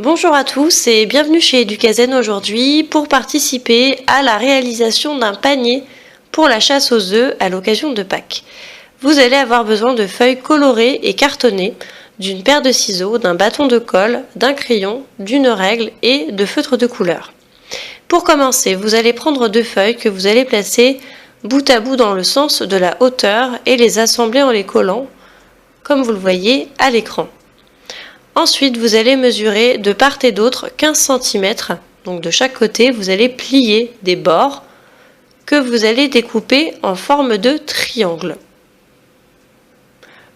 Bonjour à tous et bienvenue chez Educazen aujourd'hui pour participer à la réalisation d'un panier pour la chasse aux œufs à l'occasion de Pâques. Vous allez avoir besoin de feuilles colorées et cartonnées, d'une paire de ciseaux, d'un bâton de colle, d'un crayon, d'une règle et de feutres de couleur. Pour commencer, vous allez prendre 2 feuilles que vous allez placer bout à bout dans le sens de la hauteur et les assembler en les collant, comme vous le voyez à l'écran. Ensuite, vous allez mesurer de part et d'autre 15 cm. Donc de chaque côté, vous allez plier des bords que vous allez découper en forme de triangle.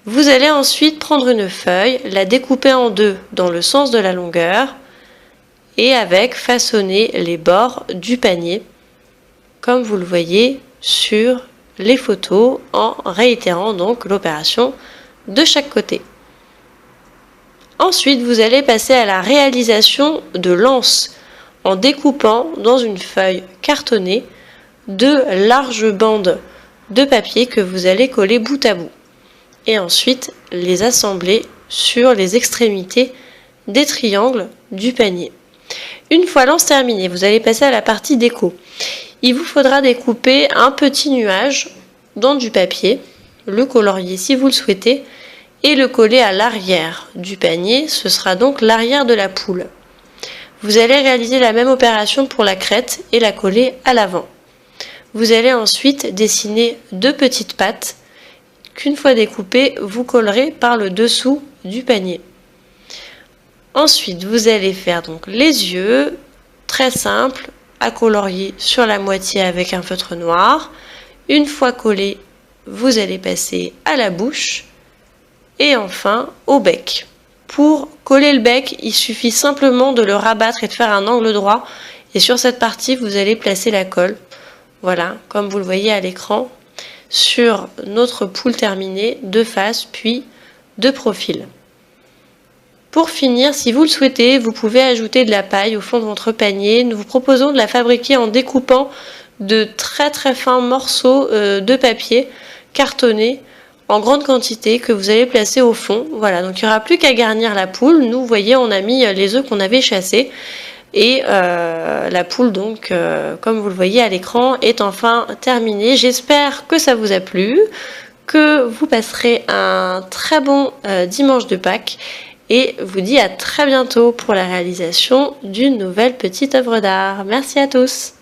Vous allez ensuite prendre une feuille, la découper en 2 dans le sens de la longueur et avec façonner les bords du panier, comme vous le voyez sur les photos, en réitérant donc l'opération de chaque côté. Ensuite, vous allez passer à la réalisation de l'anse en découpant dans une feuille cartonnée 2 larges bandes de papier que vous allez coller bout à bout et ensuite les assembler sur les extrémités des triangles du panier. Une fois l'anse terminée, vous allez passer à la partie déco. Il vous faudra découper un petit nuage dans du papier, le colorier si vous le souhaitez, et le coller à l'arrière du panier, ce sera donc l'arrière de la poule. Vous allez réaliser la même opération pour la crête et la coller à l'avant. Vous allez ensuite dessiner 2 petites pattes qu'une fois découpées, vous collerez par le dessous du panier. Ensuite, vous allez faire donc les yeux, très simple, à colorier sur la moitié avec un feutre noir. Une fois collé, vous allez passer à la bouche et enfin au bec. Pour coller le bec, il suffit simplement de le rabattre et de faire un angle droit. Et sur cette partie, vous allez placer la colle. Voilà, comme vous le voyez à l'écran, sur notre poule terminée, de face puis de profil. Pour finir, si vous le souhaitez, vous pouvez ajouter de la paille au fond de votre panier. Nous vous proposons de la fabriquer en découpant de très fins morceaux de papier cartonné en grande quantité que vous allez placer au fond. Voilà, donc il n'y aura plus qu'à garnir la poule. Nous, vous voyez, on a mis les œufs qu'on avait chassés. Et la poule, donc, comme vous le voyez à l'écran, est enfin terminée. J'espère que ça vous a plu, que vous passerez un très bon dimanche de Pâques. Et vous dis à très bientôt pour la réalisation d'une nouvelle petite œuvre d'art. Merci à tous.